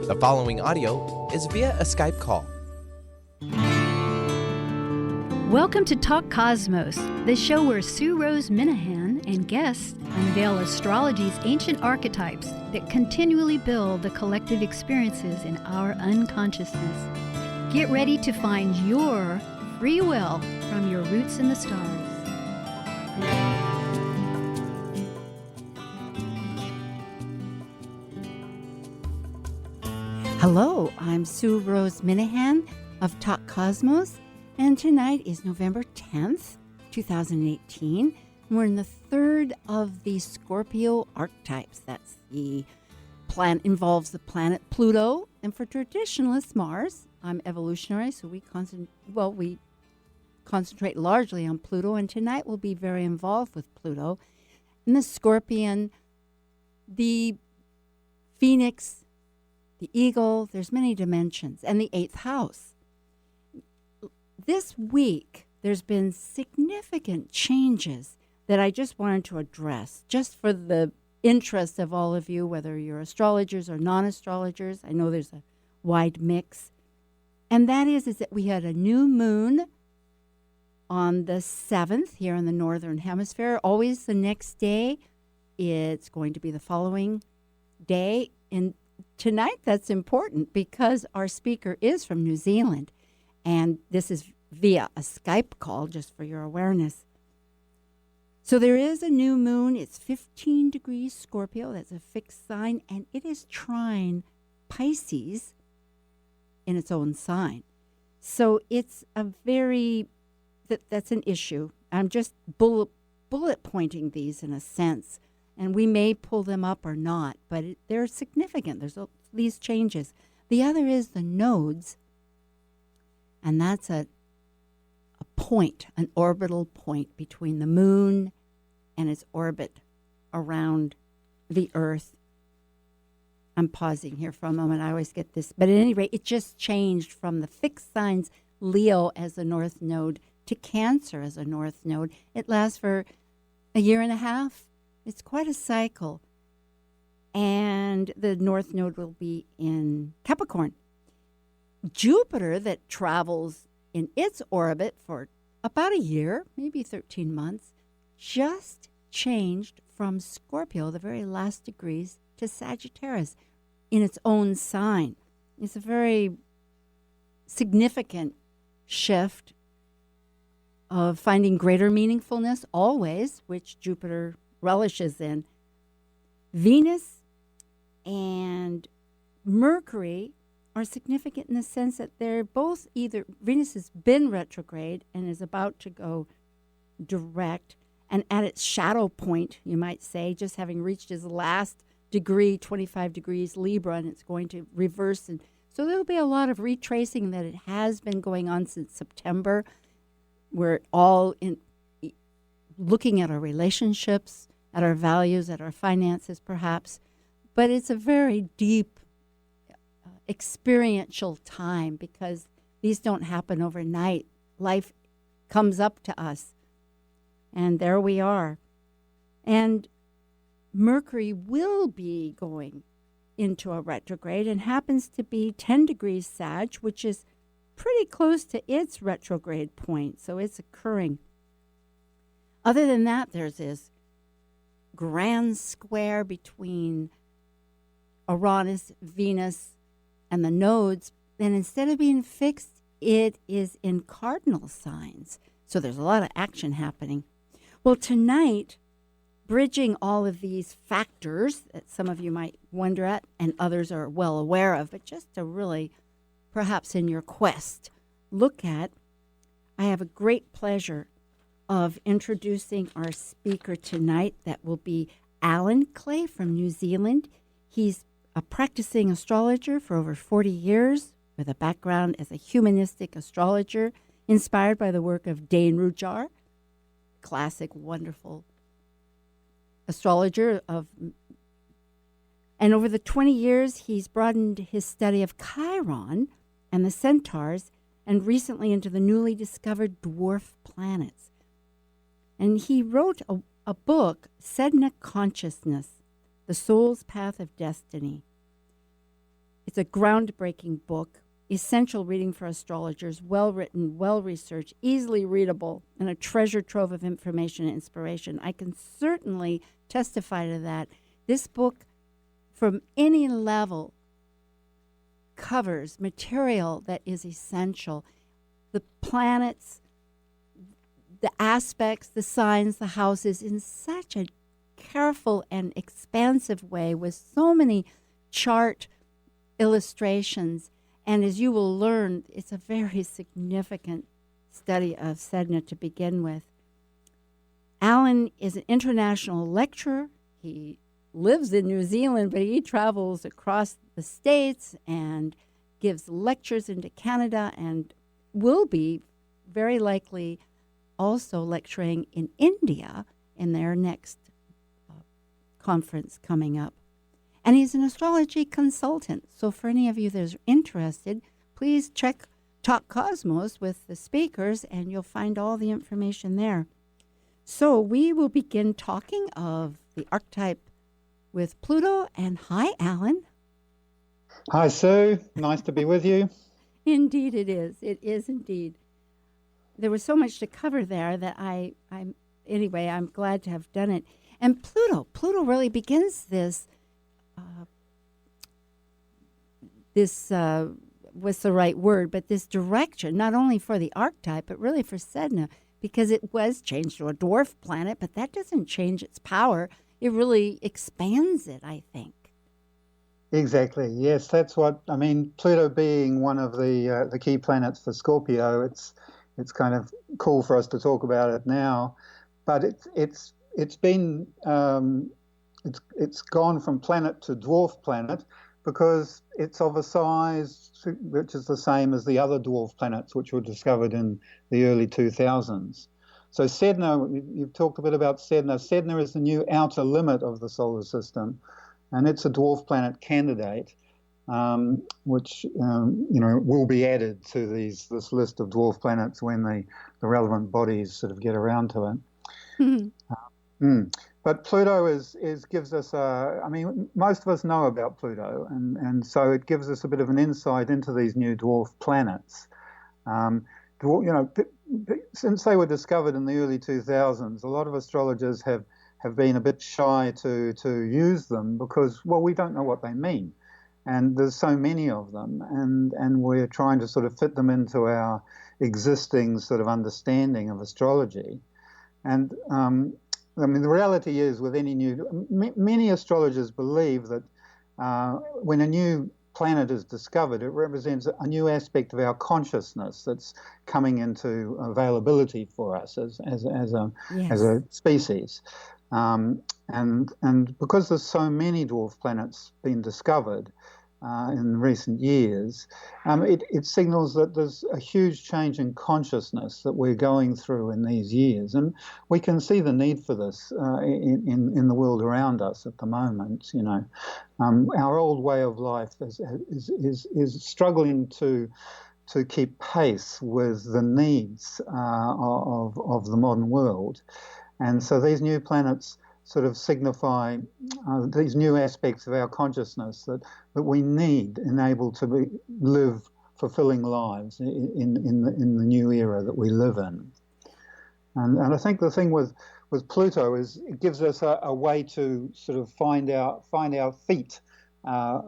The following audio is via a Skype call. Welcome to Talk Cosmos, the show where Sue Rose Minahan and guests unveil astrology's ancient archetypes that continually build the collective experiences in our unconsciousness. Get ready to find your free will from your roots in the stars. Hello, I'm Sue Rose Minahan of Talk Cosmos, and tonight is November 10th, 2018. We're in the third of the Scorpio archetypes. That's the planet, involves the planet Pluto, and for traditionalists, Mars. I'm evolutionary, so we concentrate largely on Pluto, and tonight we'll be very involved with Pluto. And the Scorpion, the Phoenix, the eagle, there's many dimensions, and the 8th house. This week, there's been significant changes that I just wanted to address, just for the interest of all of you, whether you're astrologers or non-astrologers. I know there's a wide mix. And that is that we had a new moon on the 7th here in the Northern Hemisphere. Always the next day, it's going to be the following day. And tonight, that's important because our speaker is from New Zealand, and this is via a Skype call, just for your awareness. So there is a new moon. It's 15 degrees Scorpio. That's a fixed sign, and it is trine Pisces in its own sign. So it's a very, that's an issue. I'm just bullet pointing these in a sense. And we may pull them up or not, but they're significant. There's these changes. The other is the nodes, and that's a point, an orbital point between the moon and its orbit around the Earth. I'm pausing here for a moment. I always get this. But at any rate, it just changed from the fixed signs Leo as the north node to Cancer as a north node. It lasts for a year and a half. It's quite a cycle. And the north node will be in Capricorn. Jupiter, that travels in its orbit for about a year, maybe 13 months, just changed from Scorpio, the very last degrees, to Sagittarius in its own sign. It's a very significant shift of finding greater meaningfulness always, which Jupiter relishes in. Venus and Mercury are significant in the sense that they're both either, Venus has been retrograde and is about to go direct, and at its shadow point, you might say, just having reached its last degree, 25 degrees Libra, and it's going to reverse. And so there'll be a lot of retracing that it has been going on since September. We're all in looking at our relationships, at our values, at our finances, perhaps. But it's a very deep experiential time because these don't happen overnight. Life comes up to us, and there we are. And Mercury will be going into a retrograde and happens to be 10 degrees Sag, which is pretty close to its retrograde point, so it's occurring. Other than that, there's this grand square between Uranus, Venus, and the nodes, and instead of being fixed, it is in cardinal signs. So there's a lot of action happening. Well, tonight, bridging all of these factors that some of you might wonder at and others are well aware of, but just to really, perhaps in your quest, look at, I have a great pleasure of introducing our speaker tonight. That will be Alan Clay from New Zealand. He's a practicing astrologer for over 40 years with a background as a humanistic astrologer inspired by the work of Dane Rujar, classic, wonderful astrologer and over the 20 years, he's broadened his study of Chiron and the centaurs and recently into the newly discovered dwarf planets. And he wrote a book, Sedna Consciousness, The Soul's Path of Destiny. It's a groundbreaking book, essential reading for astrologers, well written, well researched, easily readable, and a treasure trove of information and inspiration. I can certainly testify to that. This book, from any level, covers material that is essential. The planets, the aspects, the signs, the houses, in such a careful and expansive way with so many chart illustrations. And as you will learn, it's a very significant study of Sedna to begin with. Alan is an international lecturer. He lives in New Zealand, but he travels across the States and gives lectures into Canada and will be very likely also lecturing in India in their next conference coming up. And he's an astrology consultant. So for any of you that are interested, please check Talk Cosmos with the speakers and you'll find all the information there. So we will begin talking of the archetype with Pluto. And hi, Alan. Hi, Sue. Nice to be with you. Indeed it is. It is indeed. There was so much to cover there that I'm glad to have done it. And Pluto really begins this what's the right word, but this direction, not only for the archetype, but really for Sedna, because it was changed to a dwarf planet, but that doesn't change its power. It really expands it, I think. Exactly. Yes, that's what I mean. Pluto being one of the key planets for Scorpio, it's kind of cool for us to talk about it now, but it's been it's gone from planet to dwarf planet because it's of a size which is the same as the other dwarf planets which were discovered in the early 2000s. So Sedna, you've talked a bit about Sedna. Sedna is the new outer limit of the solar system, and it's a dwarf planet candidate, which will be added to this list of dwarf planets when the relevant bodies sort of get around to it. Mm-hmm. But Pluto gives us most of us know about Pluto, and so it gives us a bit of an insight into these new dwarf planets. Since they were discovered in the early 2000s, a lot of astrologers have been a bit shy to use them because, well, we don't know what they mean. And there's so many of them, and we're trying to sort of fit them into our existing sort of understanding of astrology. And the reality is with many astrologers believe that when a new planet is discovered, it represents a new aspect of our consciousness that's coming into availability for us as a species. And because there's so many dwarf planets being discovered in recent years, it signals that there's a huge change in consciousness that we're going through in these years, and we can see the need for this in the world around us at the moment. Our old way of life is struggling to keep pace with the needs of the modern world. And so these new planets sort of signify these new aspects of our consciousness that we need able to live fulfilling lives in the new era that we live in. And I think the thing with Pluto is it gives us a way to sort of find our feet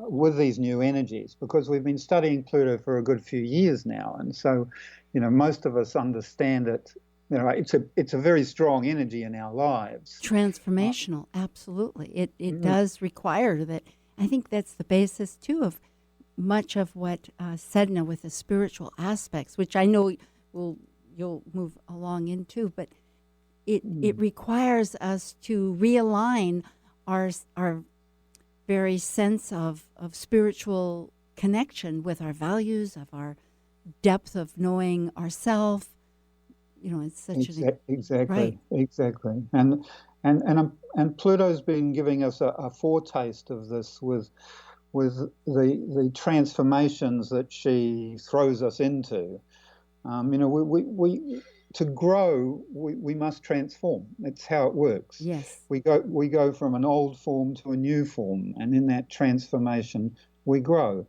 with these new energies, because we've been studying Pluto for a good few years now, and so most of us understand it. It's a very strong energy in our lives. Transformational, absolutely. It does require that. I think that's the basis too of much of what Sedna with the spiritual aspects, which I know you'll move along into, but it requires us to realign our very sense of spiritual connection with our values, of our depth of knowing ourselves. It's such exactly. And Pluto's been giving us a foretaste of this with the transformations that she throws us into. We to grow, we must transform. It's how it works. Yes. We go from an old form to a new form, and in that transformation we grow.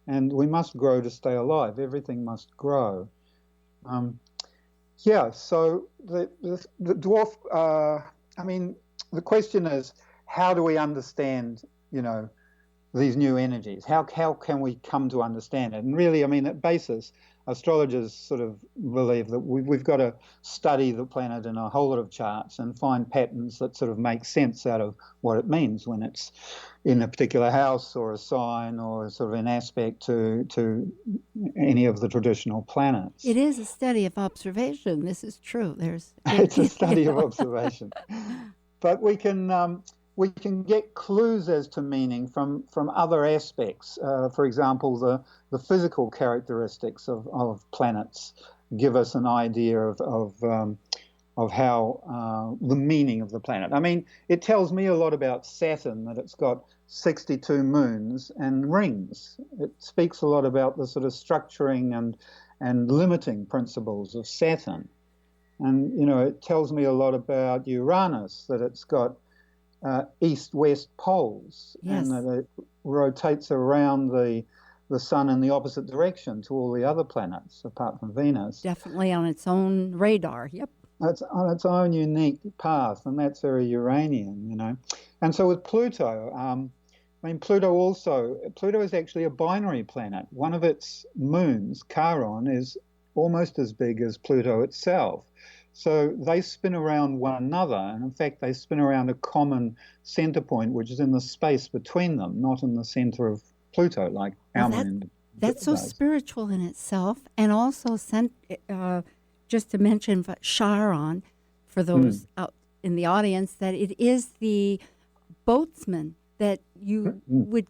and we must grow to stay alive. Everything must grow. So the dwarf, I mean, the question is, how do we understand, these new energies? How can we come to understand it? And really, I mean, at basis, astrologers sort of believe that we've got to study the planet in a whole lot of charts and find patterns that sort of make sense out of what it means when it's in a particular house or a sign or sort of an aspect to any of the traditional planets. It is a study of observation. This is true. It's a study of observation. But we can get clues as to meaning from other aspects. For example, the physical characteristics of planets give us an idea of how the meaning of the planet. I mean, it tells me a lot about Saturn, that it's got 62 moons and rings. It speaks a lot about the sort of structuring and limiting principles of Saturn. And, it tells me a lot about Uranus, that it's got east-west poles, yes, and that it rotates around the sun in the opposite direction to all the other planets, apart from Venus. Definitely on its own radar, yep. It's on its own unique path, and that's very Uranian, And so with Pluto, Pluto is actually a binary planet. One of its moons, Charon, is almost as big as Pluto itself. So they spin around one another, and in fact they spin around a common center point, which is in the space between them, not in the center of Pluto like our moon. That's so spiritual in itself, and also just to mention Charon, for those out in the audience, that it is the boatsman that you would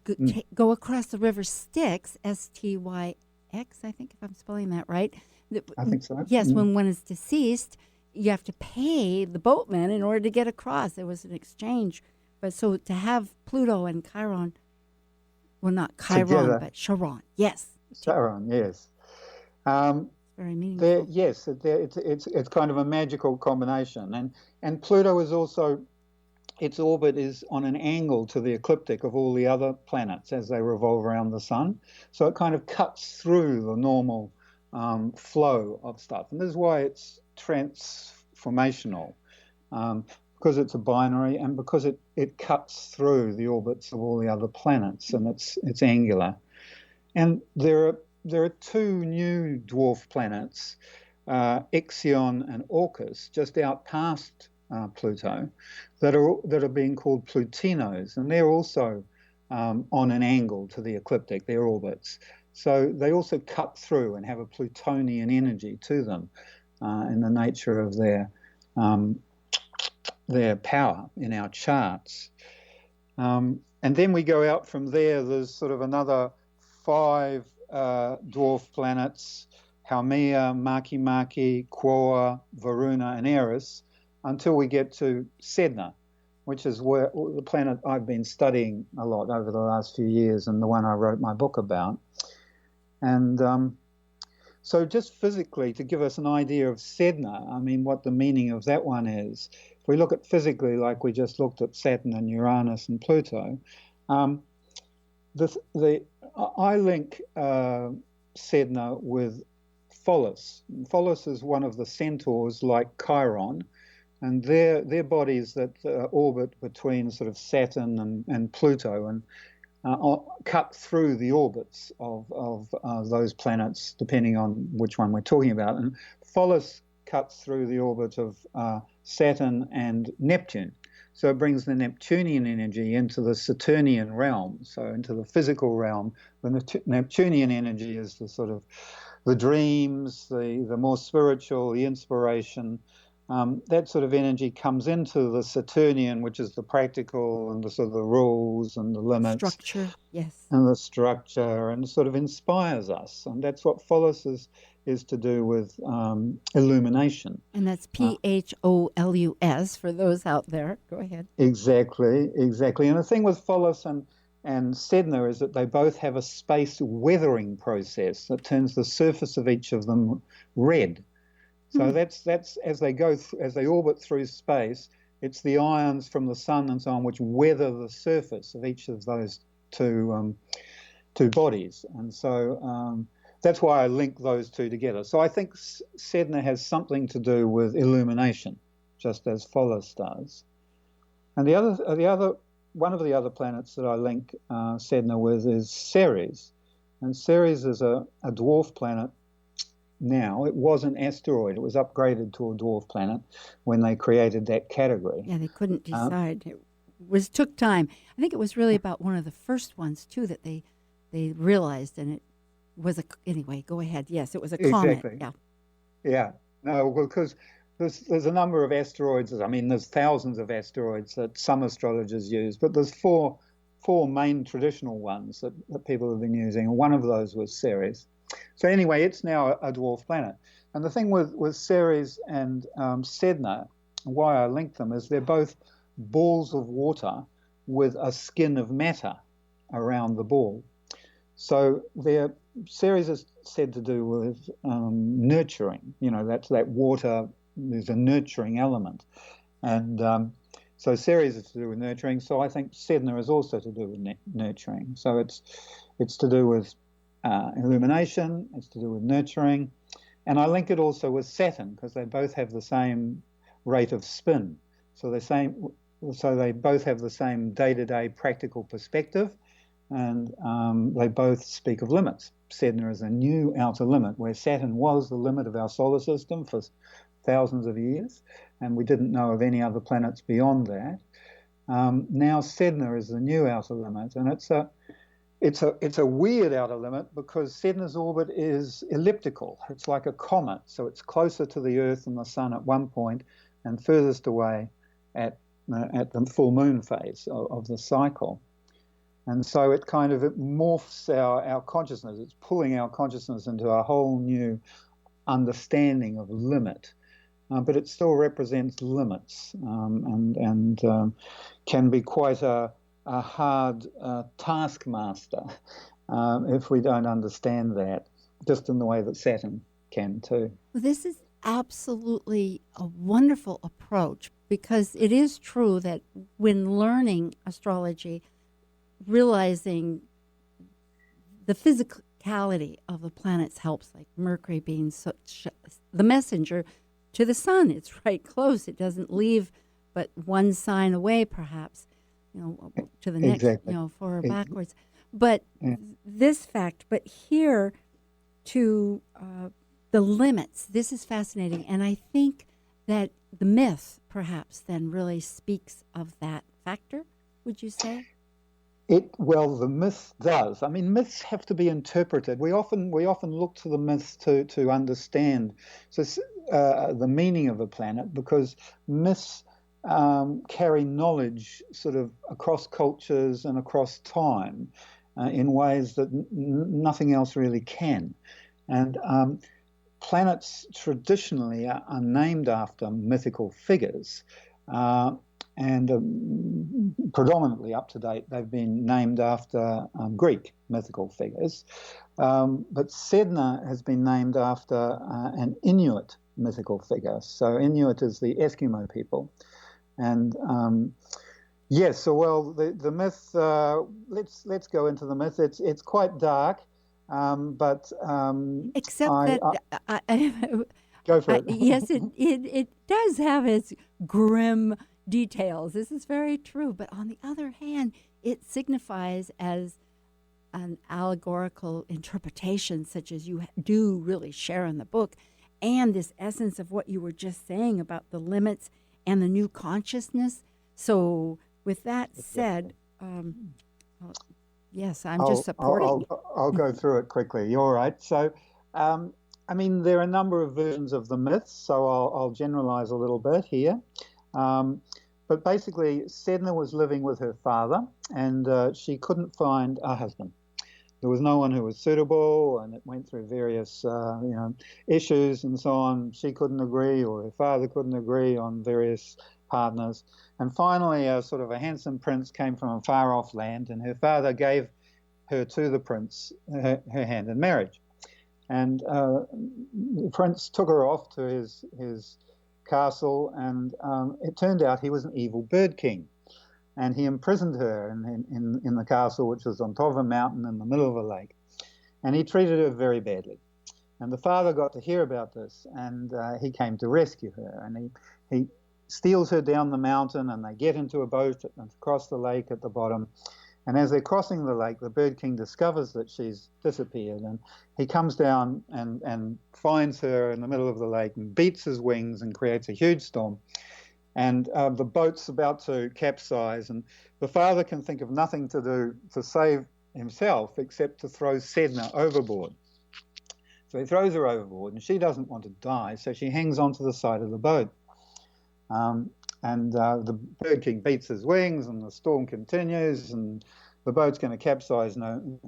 go across the river Styx, S-T-Y-X, I think, if I'm spelling that right. I think so. Yes, when one is deceased, you have to pay the boatman in order to get across. There was an exchange. But so to have Pluto and Chiron, well, not Chiron, together. but Charon, yes. Charon, yes. Very meaningful. Yes, it's kind of a magical combination. And Pluto is also, its orbit is on an angle to the ecliptic of all the other planets as they revolve around the sun. So it kind of cuts through the normal flow of stuff. And this is why it's transformational, because it's a binary and because it cuts through the orbits of all the other planets, and it's angular. And there are two new dwarf planets, Ixion and Orcus, just out past Pluto, that are being called Plutinos, and they're also on an angle to the ecliptic, their orbits. So they also cut through and have a Plutonian energy to them in the nature of their power in our charts. And then we go out from there. There's sort of another 5 dwarf planets, Haumea, Makemake, Quoa, Varuna, and Eris, until we get to Sedna, which is where the planet I've been studying a lot over the last few years, and the one I wrote my book about. And so just physically, to give us an idea of Sedna, I mean, what the meaning of that one is, if we look at physically, like we just looked at Saturn and Uranus and Pluto, I link Sedna with Pholus. Pholus is one of the centaurs like Chiron, and they're bodies that orbit between sort of Saturn and Pluto, and cut through the orbits of those planets, depending on which one we're talking about. And Pholus cuts through the orbit of Saturn and Neptune. So it brings the Neptunian energy into the Saturnian realm, so into the physical realm. The Neptunian energy is the sort of the dreams, the more spiritual, the inspiration. That sort of energy comes into the Saturnian, which is the practical and the sort of the rules and the limits. Structure, yes. And the structure, and sort of inspires us. And that's what Pholus is to do with illumination. And that's Pholus for those out there. Go ahead. Exactly. And the thing with Pholus and Sedna is that they both have a space weathering process that turns the surface of each of them red. So that's as they orbit through space, it's the ions from the sun and so on which weather the surface of each of those two two bodies. And so that's why I link those two together. So I think Sedna has something to do with illumination, just as Phobos does. And one of the other planets that I link Sedna with is Ceres. And Ceres is a dwarf planet now. It was an asteroid. It was upgraded to a dwarf planet when they created that category. Yeah, they couldn't decide. It took time. I think it was really about one of the first ones, too, that they realized, and it was anyway, go ahead. Yes, it was a comet. Exactly. Yeah. Yeah. No, well, because there's a number of asteroids. I mean, there's thousands of asteroids that some astrologers use, but there's four main traditional ones that people have been using, and one of those was Ceres. So anyway, it's now a dwarf planet. And the thing with Ceres and Sedna, why I link them, is they're both balls of water with a skin of matter around the ball. So Ceres is said to do with nurturing. That's that water. There's a nurturing element, and so Ceres is to do with nurturing. So I think Sedna is also to do with nurturing. So it's to do with illumination. It's to do with nurturing, and I link it also with Saturn because they both have the same rate of spin. So they both have the same day-to-day practical perspective. And they both speak of limits. Sedna is a new outer limit, where Saturn was the limit of our solar system for thousands of years, and we didn't know of any other planets beyond that. Now Sedna is the new outer limit, and it's a weird outer limit because Sedna's orbit is elliptical. It's like a comet, so it's closer to the Earth and the Sun at one point, and furthest away at the full moon phase of the cycle. And so it kind of morphs our consciousness. It's pulling our consciousness into a whole new understanding of limit. But it still represents limits and can be quite a hard taskmaster if we don't understand that, just in the way that Saturn can too. Well, this is absolutely a wonderful approach because it is true that when learning astrology, realizing the physicality of the planets helps, like Mercury being such the messenger to the sun. It's right close. It doesn't leave but one sign away, perhaps, to the next, Exactly. Forward, backwards. But this fact, but here to the limits, this is fascinating. And I think that the myth, perhaps, then really speaks of that factor, would you say? Well, the myth does. I mean, myths have to be interpreted. We often look to the myths to understand the meaning of a planet, because myths carry knowledge sort of across cultures and across time in ways that nothing else really can. And planets traditionally are named after mythical figures. And predominantly up to date, they've been named after Greek mythical figures. But Sedna has been named after an Inuit mythical figure. So Inuit is the Eskimo people. And yes, so well, the myth, let's go into the myth. It's quite dark, but except that go for it. Yes, it does have its grim details. This is very true. But on the other hand, it signifies as an allegorical interpretation, such as you do really share in the book, and this essence of what you were just saying about the limits and the new consciousness. So with that said, yes, I'm just supporting. I'll go through it quickly. You're all right. So, I mean, there are a number of versions of the myths, so I'll generalize a little bit here. But basically, Sedna was living with her father, and she couldn't find a husband. There was no one who was suitable, and it went through various, issues and so on. She couldn't agree, or her father couldn't agree on various partners. And finally, a sort of a handsome prince came from a far-off land, and her father gave her to the prince, her hand in marriage. And the prince took her off to his castle, and it turned out he was an evil bird king. and he imprisoned her in the castle, which was on top of a mountain in the middle of a lake. And he treated her very badly. And the father got to hear about this, and he came to rescue her. And he steals her down the mountain, and they get into a boat and across the lake at the bottom. And as they're crossing the lake, the Bird King discovers that she's disappeared, and he comes down and finds her in the middle of the lake and beats his wings and creates a huge storm. And the boat's about to capsize, and the father can think of nothing to do to save himself except to throw Sedna overboard. So he throws her overboard, and she doesn't want to die, so she hangs onto the side of the boat. The Bird King beats his wings, and the storm continues, and the boat's going to capsize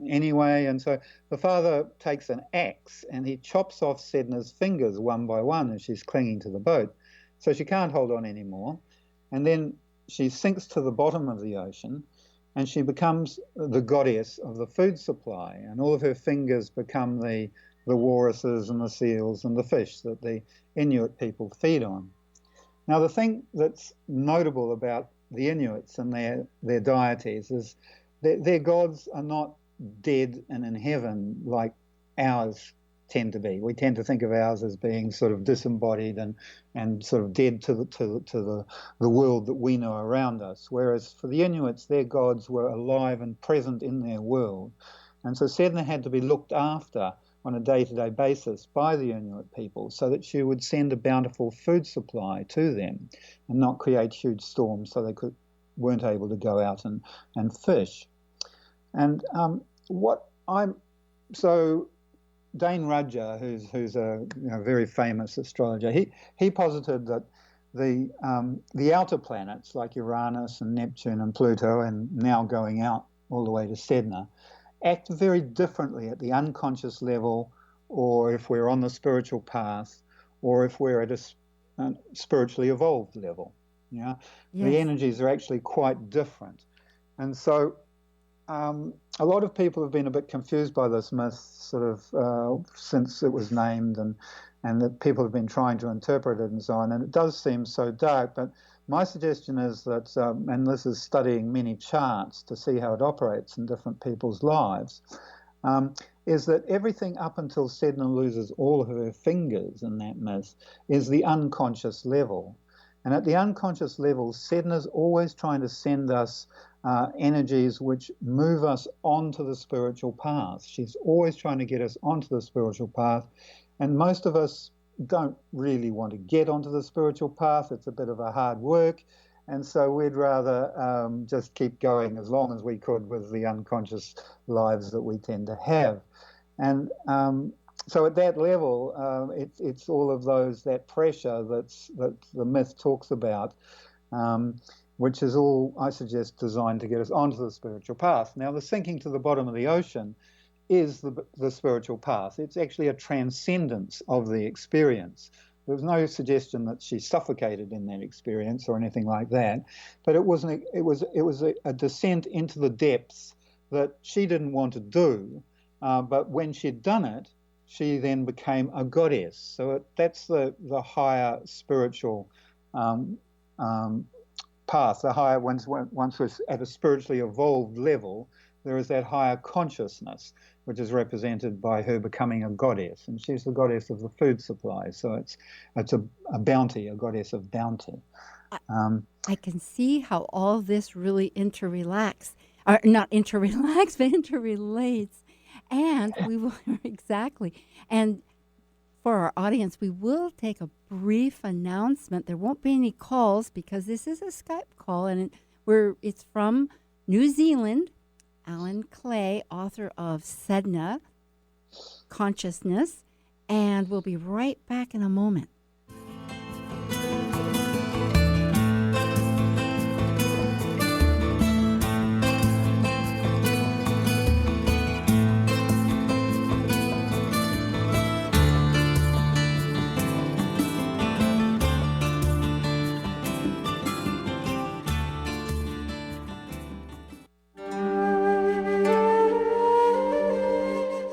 anyway. And so the father takes an axe, and he chops off Sedna's fingers one by one as she's clinging to the boat. So she can't hold on anymore. And then she sinks to the bottom of the ocean, and she becomes the goddess of the food supply, and all of her fingers become the walruses and the seals and the fish that the Inuit people feed on. Now, the thing that's notable about the Inuits and their deities is their gods are not dead and in heaven like ours tend to be. We tend to think of ours as being sort of disembodied and sort of dead to the world that we know around us, whereas for the Inuits, their gods were alive and present in their world. And so Sedna had to be looked after on a day-to-day basis by the Inuit people so that she would send a bountiful food supply to them and not create huge storms so they weren't able to go out and fish. And Dane Rudger, who's a very famous astrologer, he posited that the outer planets like Uranus and Neptune and Pluto, and now going out all the way to Sedna, act very differently at the unconscious level, or if we're on the spiritual path, or if we're at a spiritually evolved level. Yes. The energies are actually quite different. And so a lot of people have been a bit confused by this myth sort of since it was named, and that people have been trying to interpret it and so on, and it does seem so dark, but my suggestion is that, and this is studying many charts to see how it operates in different people's lives, is that everything up until Sedna loses all of her fingers in that myth is the unconscious level. And at the unconscious level, Sedna's always trying to send us energies which move us onto the spiritual path. She's always trying to get us onto the spiritual path, and most of us don't really want to get onto the spiritual path. It's a bit of a hard work, and so we'd rather just keep going as long as we could with the unconscious lives that we tend to have. And so at that level, it's all of that pressure that the myth talks about, which is all, I suggest, designed to get us onto the spiritual path. Now, the sinking to the bottom of the ocean is the spiritual path. It's actually a transcendence of the experience. There was no suggestion that she suffocated in that experience or anything like that, but it was a descent into the depths that she didn't want to do, but when she'd done it, she then became a goddess. So that's the higher spiritual path. The higher, once we're at a spiritually evolved level, there is that higher consciousness, which is represented by her becoming a goddess, and she's the goddess of the food supply. So it's a bounty, a goddess of bounty. I can see how all this really not interrelates, but interrelates, and we will exactly. And for our audience, we will take a brief announcement. There won't be any calls because this is a Skype call, and it's from New Zealand. Alan Clay, author of Sedna, Consciousness, and we'll be right back in a moment.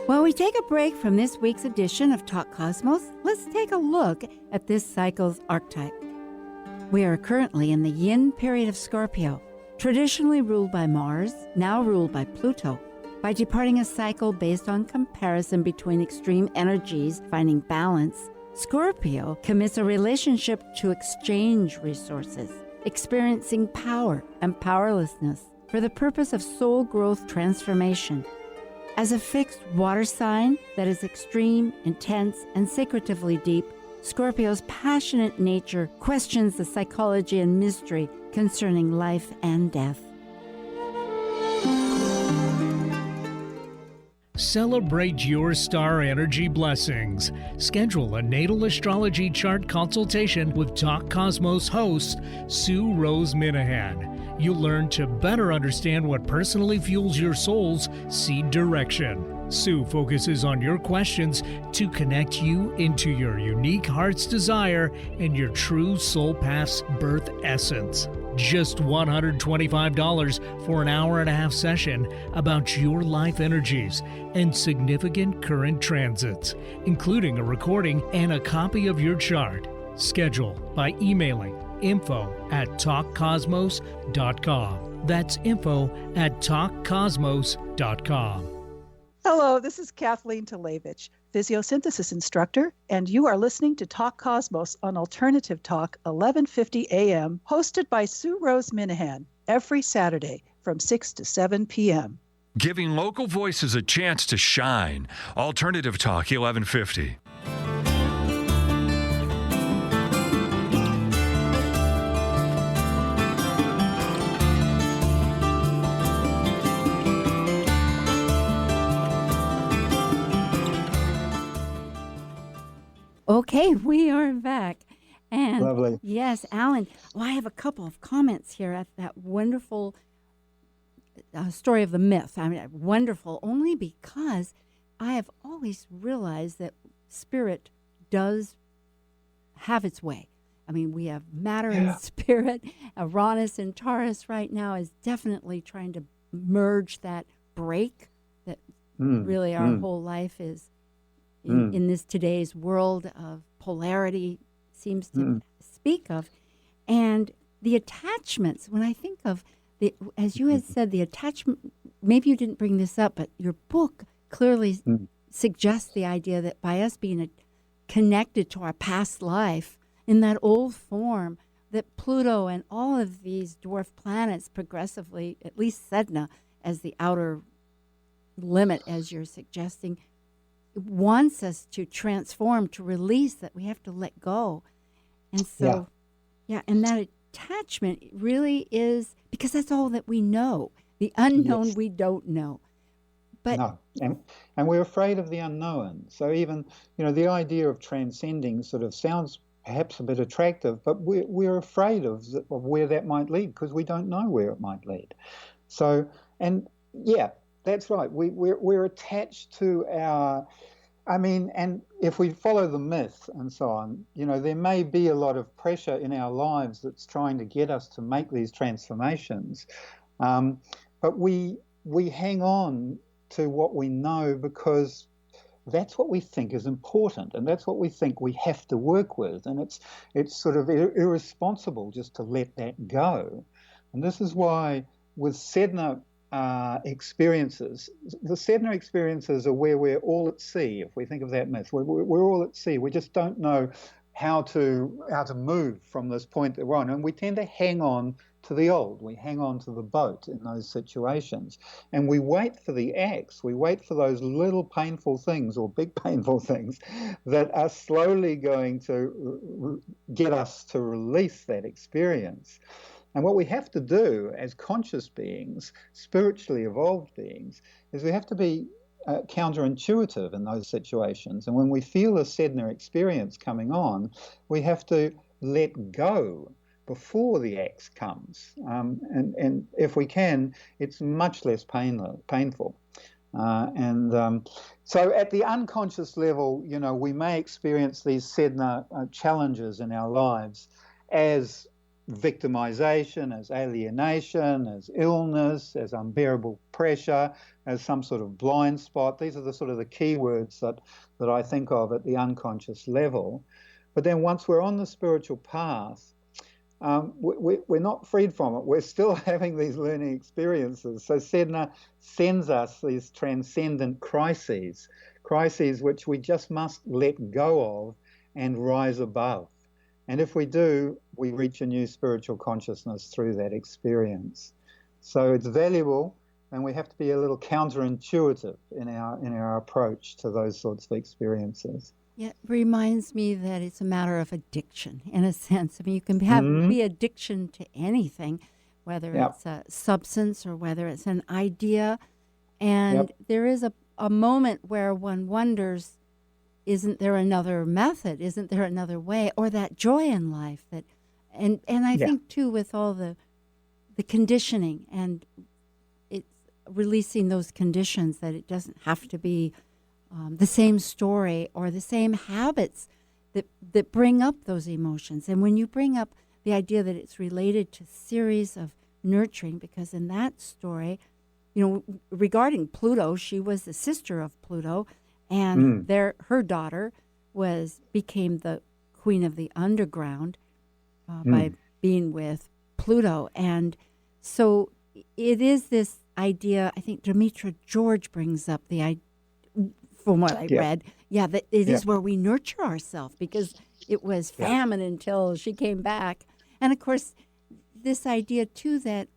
While we take a break from this week's edition of Talk Cosmos, let's take a look at this cycle's archetype. We are currently in the yin period of Scorpio, Traditionally ruled by Mars, now ruled by Pluto. By departing a cycle based on comparison between extreme energies, finding balance, Scorpio commits a relationship to exchange resources, experiencing power and powerlessness for the purpose of soul growth transformation. As a fixed water sign that is extreme, intense, and secretively deep, Scorpio's passionate nature questions the psychology and mystery concerning life and death. Celebrate your star energy blessings. Schedule a natal astrology chart consultation with Talk Cosmos host Sue Rose Minahan. You'll learn to better understand what personally fuels your soul's seed direction. Sue focuses on your questions to connect you into your unique heart's desire and your true soul path's birth essence. Just $125 for an hour-and-a-half session about your life energies and significant current transits, including a recording and a copy of your chart. Schedule by emailing info@talkcosmos.com. That's info@talkcosmos.com. Hello, this is Kathleen Talevich, physiosynthesis instructor, and you are listening to Talk Cosmos on Alternative Talk 1150 AM, hosted by Sue Rose Minahan, every Saturday from 6 to 7 p.m. Giving local voices a chance to shine. Alternative Talk 1150. Okay, we are back. And Lovely. Yes, Alan. Well, I have a couple of comments here at that wonderful story of the myth. I mean, wonderful only because I have always realized that spirit does have its way. I mean, we have matter and spirit. Uranus and Taurus right now is definitely trying to merge that break that really our whole life is in this today's world of polarity seems to speak of. And the attachments, when I think of the, as you had said, the attachment, maybe you didn't bring this up, but your book clearly suggests the idea that by us being connected to our past life in that old form, that Pluto and all of these dwarf planets progressively, at least Sedna as the outer limit, as you're suggesting, wants us to transform, to release, that we have to let go. And so, and that attachment really is, because that's all that we know. The unknown we don't know. But no, and we're afraid of the unknown. So even, the idea of transcending sort of sounds perhaps a bit attractive, but we're afraid of where that might lead because we don't know where it might lead. So, and that's right. We're attached to our, and if we follow the myth and so on, there may be a lot of pressure in our lives that's trying to get us to make these transformations. But we hang on to what we know because that's what we think is important, and that's what we think we have to work with. And it's sort of irresponsible just to let that go. And this is why with Sedna experiences, the Sedna experiences are where we're all at sea. If we think of that myth, we're all at sea. We just don't know how to move from this point that we're on, and we tend to hang on to the old. We hang on to the boat in those situations, and we wait for the axe. We wait for those little painful things or big painful things that are slowly going to get us to release that experience. And what we have to do as conscious beings, spiritually evolved beings, is we have to be counterintuitive in those situations. And when we feel a Sedna experience coming on, we have to let go before the axe comes. And if we can, it's much less painful. So at the unconscious level, we may experience these Sedna challenges in our lives as victimization, as alienation, as illness, as unbearable pressure, as some sort of blind spot. These are the sort of the key words that I think of at the unconscious level. But then once we're on the spiritual path, we're not freed from it. We're still having these learning experiences. So Sedna sends us these transcendent crises which we just must let go of and rise above. And if we do, we reach a new spiritual consciousness through that experience. So it's valuable, and we have to be a little counterintuitive in our approach to those sorts of experiences. Yeah, it reminds me that it's a matter of addiction, in a sense. I mean, you can be addiction to anything, whether it's a substance or whether it's an idea. And there is a moment where one wonders, isn't there another method? Isn't there another way? Or that joy in life that, and I think too, with all the conditioning, and it's releasing those conditions, that it doesn't have to be the same story or the same habits that bring up those emotions. And when you bring up the idea that it's related to series of nurturing, because in that story, regarding Pluto, she was the sister of Pluto, and her daughter became the queen of the underground by being with Pluto. And so it is this idea, I think Demetra George brings up the idea, from what I read, that it is where we nurture ourselves, because it was famine until she came back. And of course, this idea too that,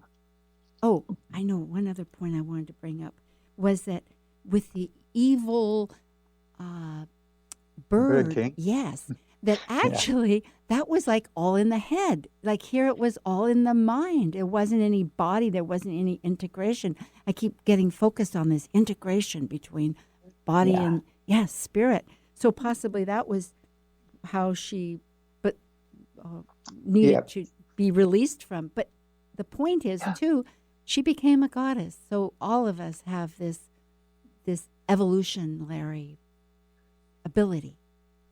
I know one other point I wanted to bring up was that with the evil bird king. Yes, that actually that was like all in the head. Like here it was all in the mind. It wasn't any body. There wasn't any integration. I keep getting focused on this integration between body and spirit. So possibly that was how she needed to be released from. But the point is too, she became a goddess. So all of us have this evolutionary ability.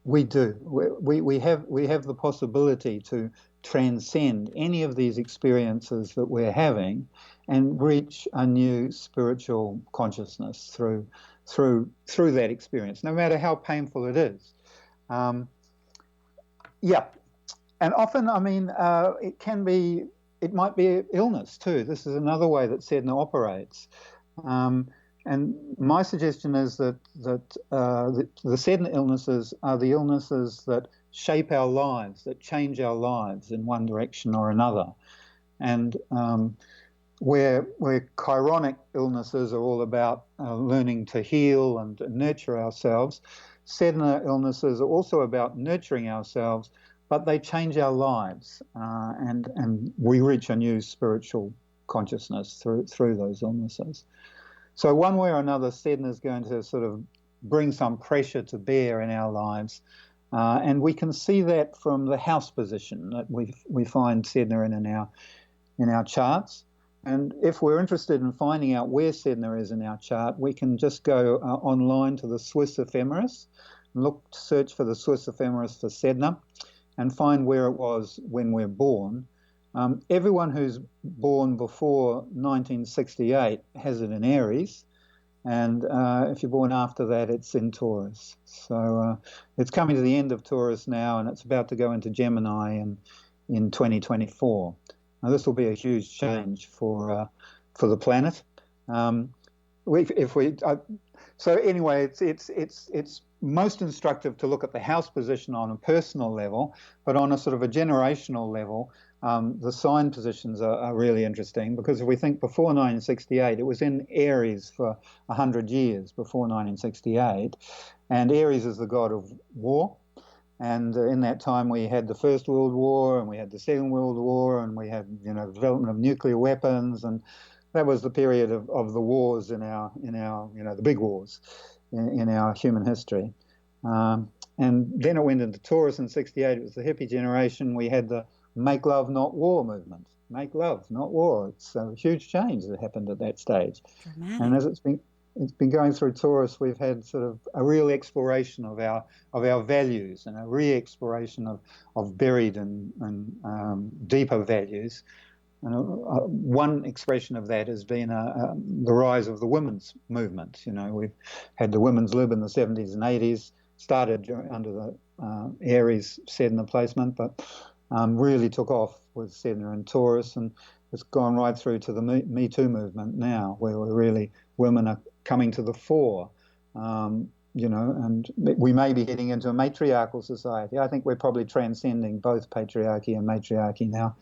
We do. We have the possibility to transcend any of these experiences that we're having and reach a new spiritual consciousness through that experience, no matter how painful it is. And often, it might be illness too. This is another way that Sedna operates. And my suggestion is that the Sedna illnesses are the illnesses that shape our lives, that change our lives in one direction or another. And where chironic illnesses are all about learning to heal and nurture ourselves, Sedna illnesses are also about nurturing ourselves, but they change our lives, and we reach a new spiritual consciousness through those illnesses. So one way or another, Sedna is going to sort of bring some pressure to bear in our lives, and we can see that from the house position that we find Sedna in our charts. And if we're interested in finding out where Sedna is in our chart, we can just go online to the Swiss ephemeris, search for the Swiss ephemeris for Sedna, and find where it was when we're born. Everyone who's born before 1968 has it in Aries, and if you're born after that, it's in Taurus. So it's coming to the end of Taurus now, and it's about to go into Gemini in 2024. Now, this will be a huge change for the planet. So anyway, it's most instructive to look at the house position on a personal level, but on a sort of a generational level, the sign positions are really interesting, because if we think before 1968, it was in Aries for 100 years before 1968, and Aries is the god of war. And in that time, we had the First World War, and we had the Second World War, and we had development of nuclear weapons, and that was the period of the wars in our the big wars in our human history. And then it went into Taurus in '68. It was the hippie generation. We had the Make Love Not War movement. Make love, not war. It's a huge change that happened at that stage. Dramatic. And as it's been going through Taurus, we've had sort of a real exploration of our values, and a re-exploration of buried and deeper values. And one expression of that has been the rise of the women's movement. We've had the women's lib in the 70s and 80s, started under the Aries Sedna placement, but really took off with Sedna and Taurus, and it's gone right through to the Me Too movement now, where women are coming to the fore, and we may be heading into a matriarchal society. I think we're probably transcending both patriarchy and matriarchy now.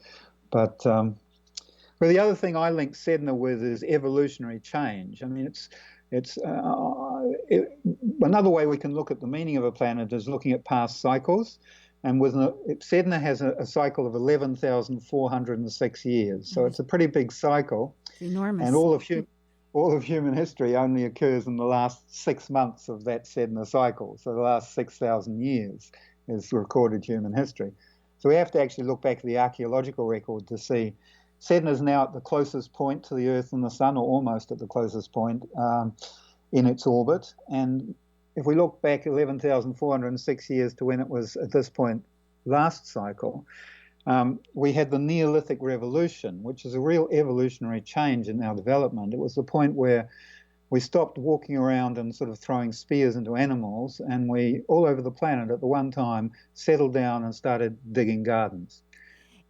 But well, the other thing I link Sedna with is evolutionary change. I mean, another way we can look at the meaning of a planet is looking at past cycles. And Sedna has a cycle of 11,406 years, so it's a pretty big cycle. It's enormous. And all of human history only occurs in the last 6 months of that Sedna cycle. So the last 6,000 years is recorded human history. So we have to actually look back at the archaeological record to see Sedna is now at the closest point to the Earth and the Sun, or almost at the closest point in its orbit. And if we look back 11,406 years to when it was at this point last cycle, we had the Neolithic Revolution, which is a real evolutionary change in our development. It was the point where we stopped walking around and sort of throwing spears into animals, and we, all over the planet at the one time, settled down and started digging gardens.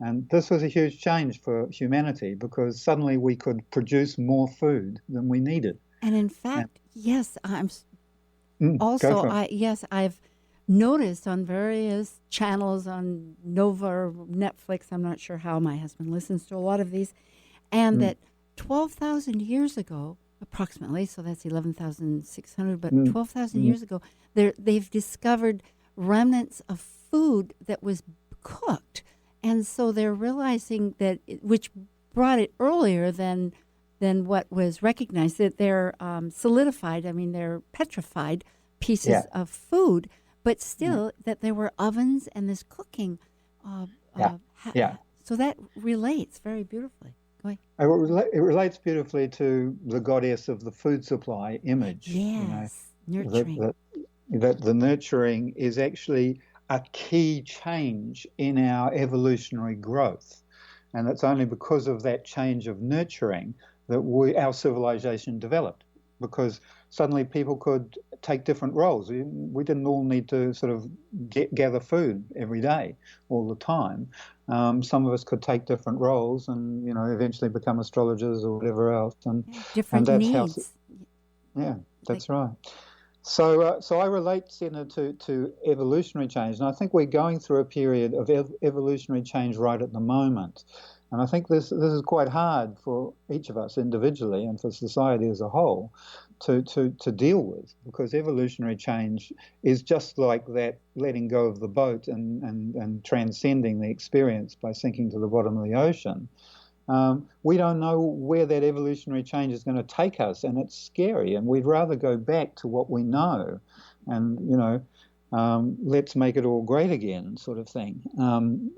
And this was a huge change for humanity because suddenly we could produce more food than we needed. And in fact, yes, I've noticed on various channels on Nova or Netflix, I'm not sure how, my husband listens to a lot of these, and that 12,000 years ago, approximately, so that's 11,600, but 12,000 years ago, they've discovered remnants of food that was cooked. And so they're realizing that, which brought it earlier than what was recognized, that they're solidified, they're petrified pieces of food, but still that there were ovens and this cooking. So that relates very beautifully. Go ahead. It relates beautifully to the goddess of the food supply image. Yes, nurturing. That the nurturing is actually a key change in our evolutionary growth. And it's only because of that change of nurturing that our civilization developed, because suddenly people could take different roles. We didn't all need to sort of gather food every day, all the time. Some of us could take different roles and, eventually become astrologers or whatever else. And different and needs. That's right. So I relate, Sedna, to evolutionary change, and I think we're going through a period of evolutionary change right at the moment. And I think this is quite hard for each of us individually and for society as a whole to deal with, because evolutionary change is just like that letting go of the boat and transcending the experience by sinking to the bottom of the ocean. We don't know where that evolutionary change is going to take us, and it's scary, and we'd rather go back to what we know and, let's make it all great again sort of thing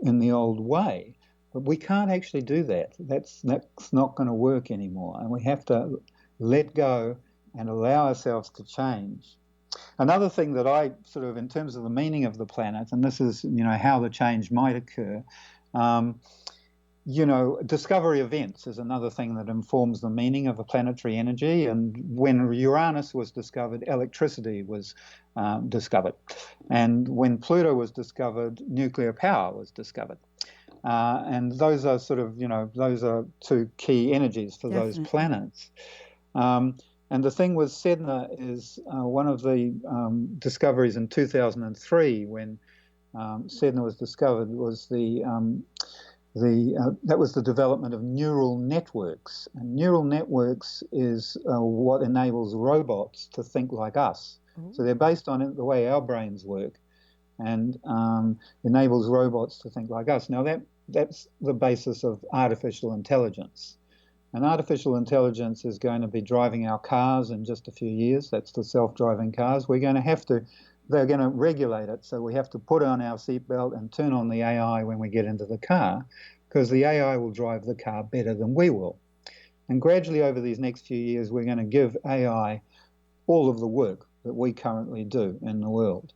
in the old way. But we can't actually do that. That's not going to work anymore, and we have to let go and allow ourselves to change. Another thing that I sort of, in terms of the meaning of the planet, and this is, how the change might occur, discovery events is another thing that informs the meaning of a planetary energy. And when Uranus was discovered, electricity was discovered. And when Pluto was discovered, nuclear power was discovered. And those are sort of, those are two key energies for those planets. And the thing with Sedna is one of the discoveries in 2003 when Sedna was discovered was that was the development of neural networks. And neural networks is what enables robots to think like us. So they're based on the way our brains work, and enables robots to think like us. Now that's the basis of artificial intelligence. And artificial intelligence is going to be driving our cars in just a few years. That's the self-driving cars. They're going to regulate it, so we have to put on our seatbelt and turn on the AI when we get into the car, because the AI will drive the car better than we will. And gradually over these next few years, we're going to give AI all of the work that we currently do in the world.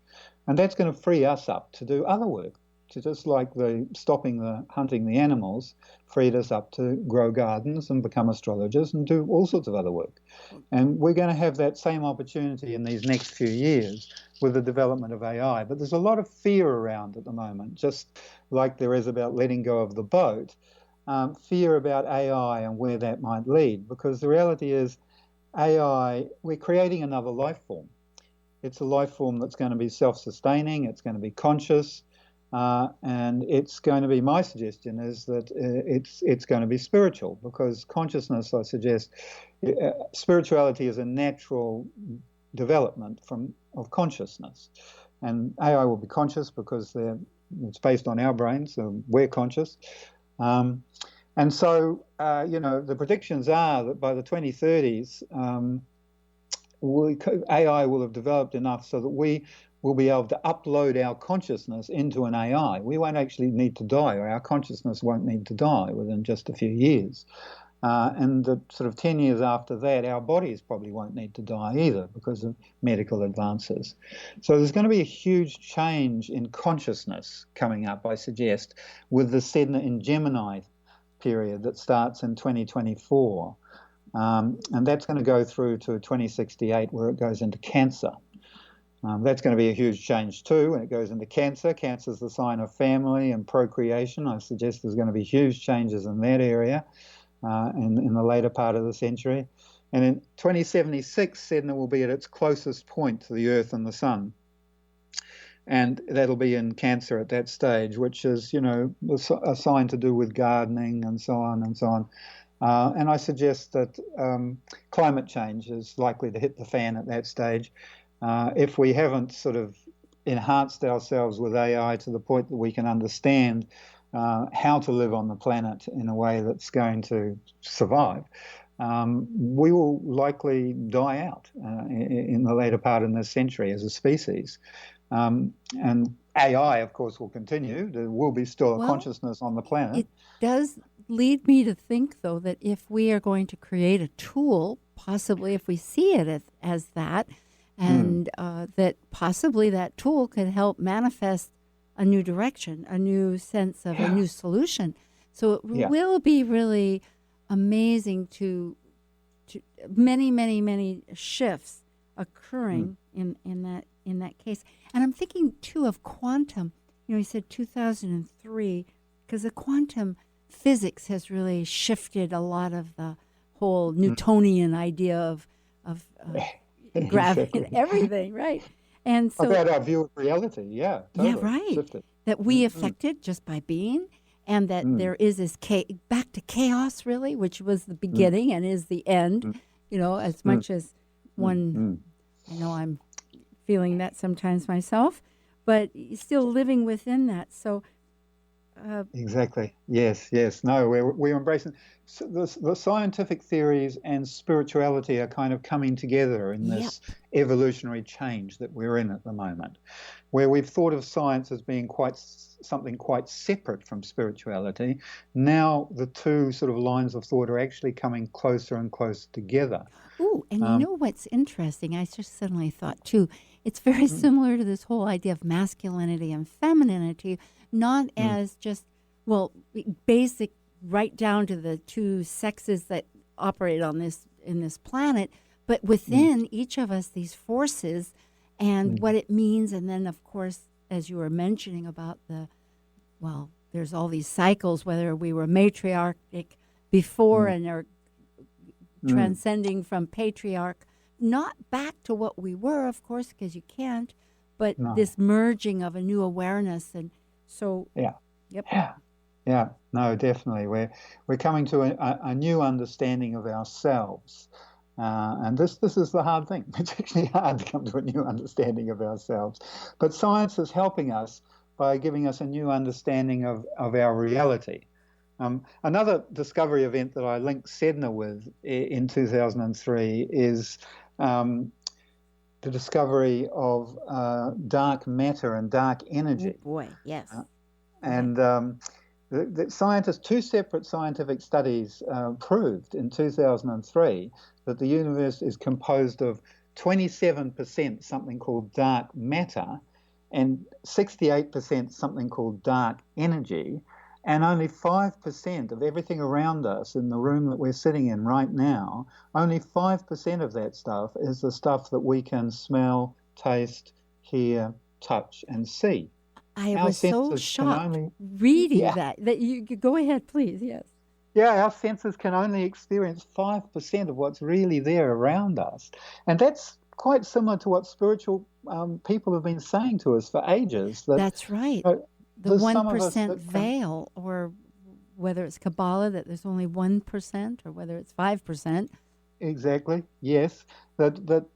And that's going to free us up to do other work, to just like hunting the animals freed us up to grow gardens and become astrologers and do all sorts of other work. And we're going to have that same opportunity in these next few years with the development of AI. But there's a lot of fear around at the moment, just like there is about letting go of the boat, fear about AI and where that might lead, because the reality is AI, we're creating another life form. It's a life form that's going to be self-sustaining, it's going to be conscious, and it's going to be, my suggestion is that it's going to be spiritual, because consciousness, I suggest, spirituality is a natural development of consciousness. And AI will be conscious because it's based on our brains, so we're conscious. And so, the predictions are that by the 2030s, AI will have developed enough so that we will be able to upload our consciousness into an AI. We won't actually need to die, or our consciousness won't need to die within just a few years. And the sort of 10 years after that, our bodies probably won't need to die either because of medical advances. So there's going to be a huge change in consciousness coming up, I suggest, with the Sedna in Gemini period that starts in 2024. And that's going to go through to 2068, where it goes into Cancer. That's going to be a huge change too when it goes into Cancer. Cancer is the sign of family and procreation. I suggest there's going to be huge changes in that area in the later part of the century. And in 2076, Sedna will be at its closest point to the Earth and the Sun. And that'll be in Cancer at that stage, which is, a sign to do with gardening and so on and so on. And I suggest that climate change is likely to hit the fan at that stage. If we haven't sort of enhanced ourselves with AI to the point that we can understand how to live on the planet in a way that's going to survive, we will likely die out in the later part of this century as a species. And AI, of course, will continue. There will be still a consciousness on the planet. It does lead me to think, though, that if we are going to create a tool, possibly if we see it as that, and that possibly that tool could help manifest a new direction, a new sense of a new solution. So it will be really amazing to many, many, many shifts occurring in that case. And I'm thinking too of quantum. You said 2003, because the quantum physics has really shifted a lot of the whole Newtonian idea of gravity and everything, right? And so about our view of reality, totally right. shifted. That we affected just by being, and that there is this back to chaos, really, which was the beginning and is the end. As much as one, I know I'm feeling that sometimes myself, but still living within that. So exactly. Yes. No, we're embracing the scientific theories and spirituality are kind of coming together in this evolutionary change that we're in at the moment, where we've thought of science as being something quite separate from spirituality. Now the two sort of lines of thought are actually coming closer and closer together. Ooh, and you know what's interesting? I just suddenly thought too, it's very similar to this whole idea of masculinity and femininity, not as just, basic right down to the two sexes that operate on in this planet, but within each of us, these forces and what it means. And then, of course, as you were mentioning about there's all these cycles, whether we were matriarchic before and are transcending from patriarch, not back to what we were, of course, because you can't, but this merging of a new awareness. And so, no, definitely. We're coming to a new understanding of ourselves. And this is the hard thing. It's actually hard to come to a new understanding of ourselves. But science is helping us by giving us a new understanding of our reality. Another discovery event that I linked Sedna with in 2003 is the discovery of dark matter and dark energy. Oh boy, yes. The scientists, two separate scientific studies proved in 2003 that the universe is composed of 27% something called dark matter and 68% something called dark energy, and only 5% of everything around us in the room that we're sitting in right now, only 5% of that stuff is the stuff that we can smell, taste, hear, touch, and see. I Our was so senses can shocked only reading yeah. that you go ahead, please. Yes. Yeah, our senses can only experience 5% of what's really there around us. And that's quite similar to what spiritual people have been saying to us for ages. That That's right. The there's some of us 1% that can, veil, or whether it's Kabbalah that there's only 1%, or whether it's 5%. exactly, yes, that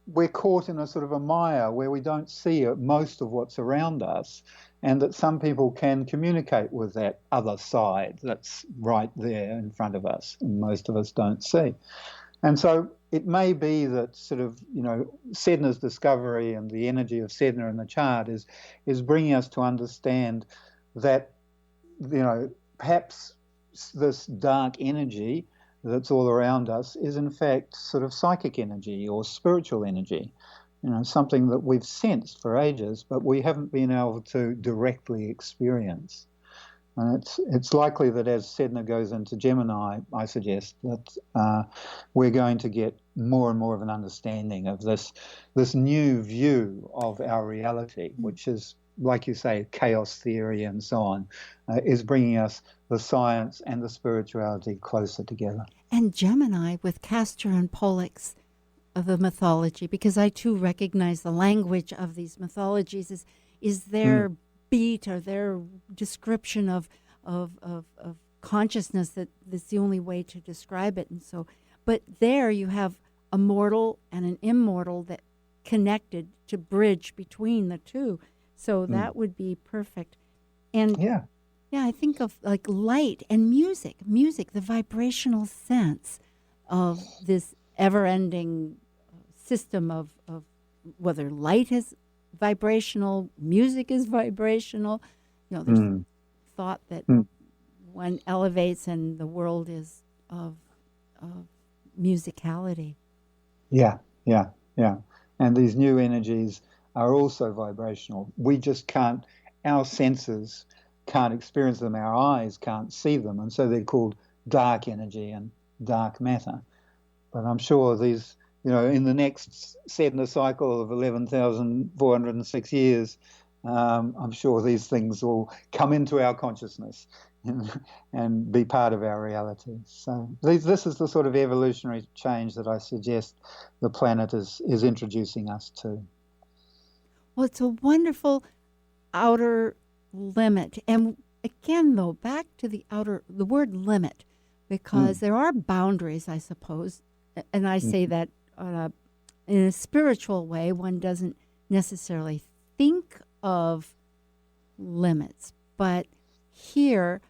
we're caught in a sort of a mire where we don't see most of what's around us, and that some people can communicate with that other side that's right there in front of us, and most of us don't see. And so it may be that sort of, Sedna's discovery and the energy of Sedna in the chart is bringing us to understand that, perhaps this dark energy that's all around us is in fact sort of psychic energy or spiritual energy, something that we've sensed for ages, but we haven't been able to directly experience. And it's likely that as Sedna goes into Gemini, I suggest that we're going to get more and more of an understanding of this new view of our reality, which is, like you say, chaos theory and so on, is bringing us the science and the spirituality closer together. And Gemini with Castor and Pollux of the mythology, because I too recognize the language of these mythologies is their beat or their description of consciousness, that's the only way to describe it. And so, but there you have a mortal and an immortal that connected to bridge between the two. So that would be perfect. And yeah, I think of like light and music, the vibrational sense of this ever-ending system of whether light is vibrational, music is vibrational. There's thought that one elevates and the world is of musicality. Yeah. And these new energies are also vibrational. We just can't, our senses can't experience them, our eyes can't see them, and so they're called dark energy and dark matter. But I'm sure these, in the next Sedna cycle of 11,406 years, I'm sure these things will come into our consciousness and be part of our reality. So this is the sort of evolutionary change that I suggest the planet is introducing us to. Well, it's a wonderful outer limit. And again, though, back to the word limit, because there are boundaries, I suppose. And I say that in a spiritual way, one doesn't necessarily think of limits. But here,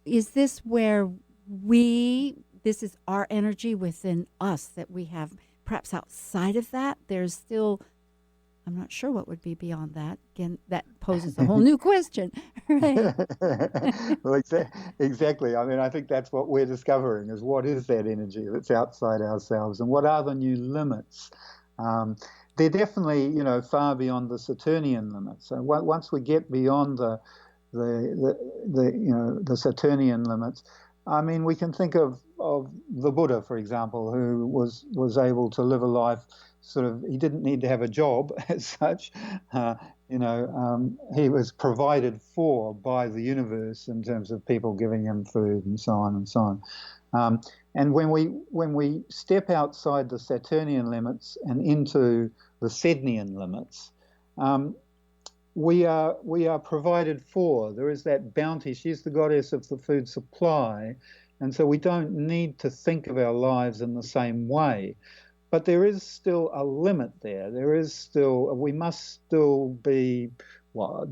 is this where this is our energy within us that we have? Perhaps outside of that, there's still, I'm not sure what would be beyond that. Again, that poses a whole new question, right? Well, exactly. I mean, I think that's what we're discovering, is what is that energy that's outside ourselves, and what are the new limits? They're definitely, far beyond the Saturnian limits. So once we get beyond the Saturnian limits, I mean, we can think of the Buddha, for example, who was able to live a life sort of, he didn't need to have a job as such. He was provided for by the universe in terms of people giving him food and so on and so on. And when we step outside the Saturnian limits and into the Sednian limits, we are provided for. There is that bounty. She's the goddess of the food supply, and so we don't need to think of our lives in the same way. But there is still a limit there. We must still be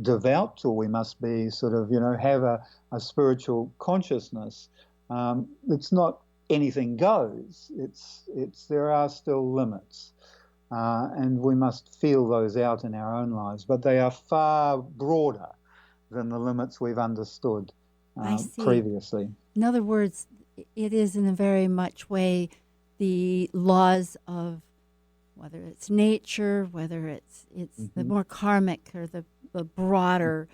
devout, or we must be sort of, have a spiritual consciousness. It's not anything goes. There are still limits. And we must feel those out in our own lives. But they are far broader than the limits we've understood previously. In other words, it is in a very much way the laws of, whether it's nature, whether it's the more karmic or the broader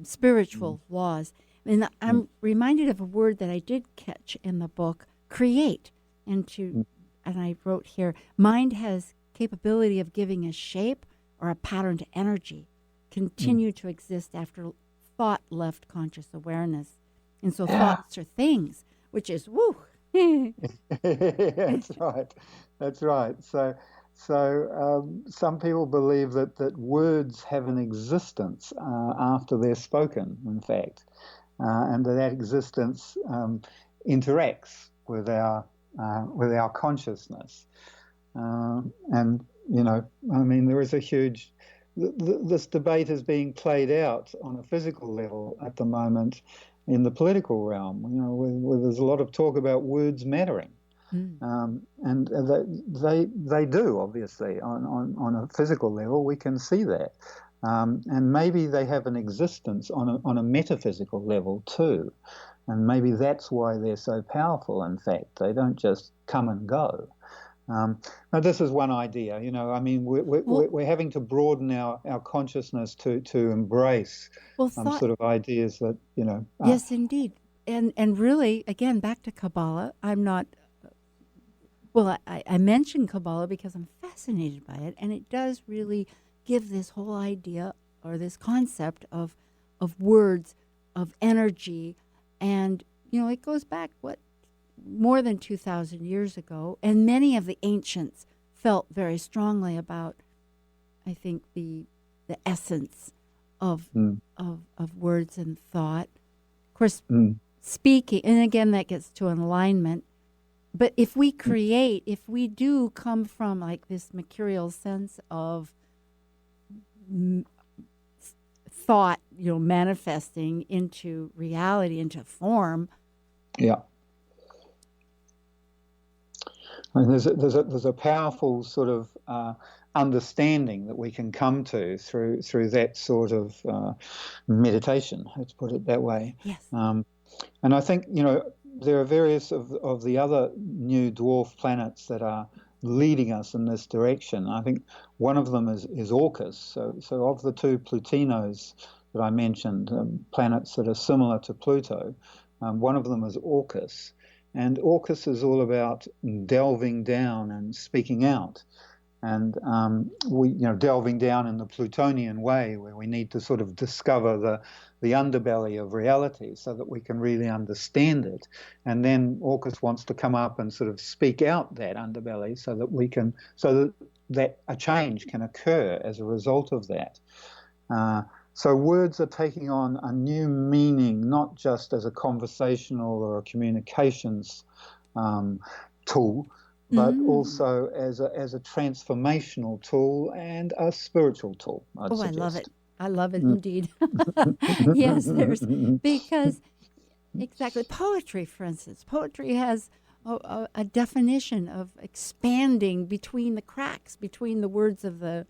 spiritual laws. And I'm reminded of a word that I did catch in the book, create. And I wrote here, mind has capability of giving a shape or a pattern to energy continue to exist after thought left conscious awareness. And so thoughts are things, which is woo. That's right. That's right. So some people believe that words have an existence after they're spoken, in fact, and that existence interacts with our consciousness. And there is a huge. This debate is being played out on a physical level at the moment in the political realm. Where there's a lot of talk about words mattering. And they do, obviously, on a physical level. We can see that, and maybe they have an existence on a metaphysical level too, and maybe that's why they're so powerful. In fact, they don't just come and go. Now, this is one idea. We're having to broaden our consciousness to embrace sort of ideas that Yes, indeed, and really, again, back to Kabbalah. I'm not. Well, I mentioned Kabbalah because I'm fascinated by it, and it does really give this whole idea or this concept of words, of energy, and it goes back more than 2,000 years ago, and many of the ancients felt very strongly about, I think, the essence of words and thought. Of course, speaking, and again, that gets to an alignment. But if we create, if we do come from like this mercurial sense of thought, manifesting into reality, into form. Yeah. And there's a powerful sort of understanding that we can come to through that sort of meditation. Let's put it that way. Yes. And I think there are various of the other new dwarf planets that are leading us in this direction. I think one of them is Orcus. So of the two Plutinos that I mentioned, planets that are similar to Pluto, one of them is Orcus. And Orcus is all about delving down and speaking out. And delving down in the Plutonian way, where we need to sort of discover the underbelly of reality so that we can really understand it. And then Orcus wants to come up and sort of speak out that underbelly so that a change can occur as a result of that. So words are taking on a new meaning, not just as a conversational or a communications tool, but also as a transformational tool and a spiritual tool. I'd suggest. I love it. I love it indeed. Yes, because exactly poetry, for instance. Poetry has a definition of expanding between the cracks, between the words of the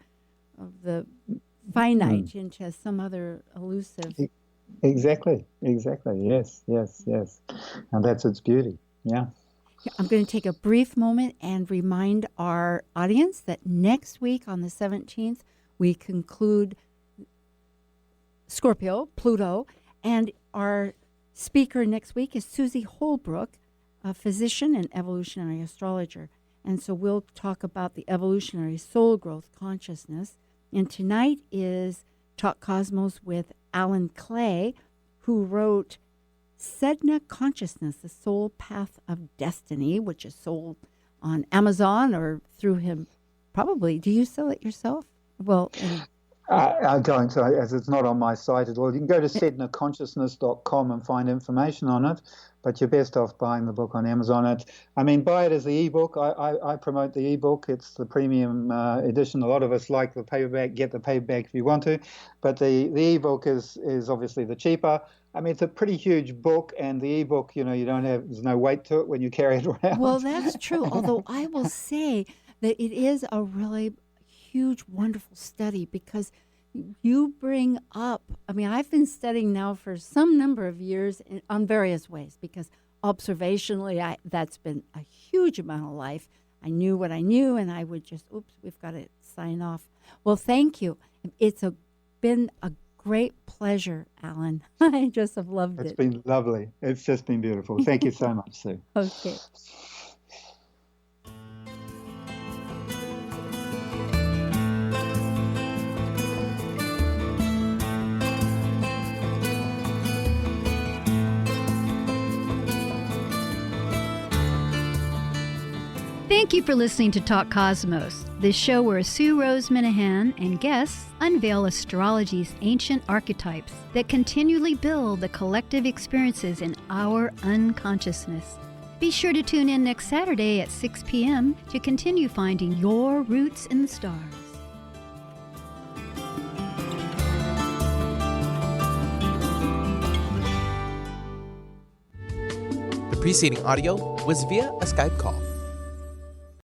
finite into some other elusive. Exactly. Yes. And that's its beauty. Yeah. I'm going to take a brief moment and remind our audience that next week on the 17th, we conclude Scorpio, Pluto, and our speaker next week is Susie Holbrook, a physician and evolutionary astrologer. And so we'll talk about the evolutionary soul growth consciousness. And tonight is Talk Cosmos with Alan Clay, who wrote Sedna Consciousness, The Soul Path of Destiny, which is sold on Amazon or through him. Probably. Do you sell it yourself? Well, I don't, as it's not on my site at all. You can go to sednaconsciousness.com and find information on it, but you're best off buying the book on Amazon. Buy it as the ebook. I promote the ebook. It's the premium edition. A lot of us like the paperback. Get the paperback if you want to, but the ebook is obviously the cheaper. It's a pretty huge book, and the ebook, there's no weight to it when you carry it around. Well, that's true. Although I will say that it is a really huge, wonderful study because you bring up, I've been studying now for some number of years on various ways because observationally, that's been a huge amount of life. I knew what I knew, and I would just, we've got to sign off. Well, thank you. It's been a great pleasure, Alan. I just have loved it. It's been lovely. It's just been beautiful. Thank you so much, Sue. Okay. Thank you for listening to Talk Cosmos, the show where Sue Rose Minahan and guests unveil astrology's ancient archetypes that continually build the collective experiences in our unconsciousness. Be sure to tune in next Saturday at 6 p.m. to continue finding your roots in the stars. The preceding audio was via a Skype call.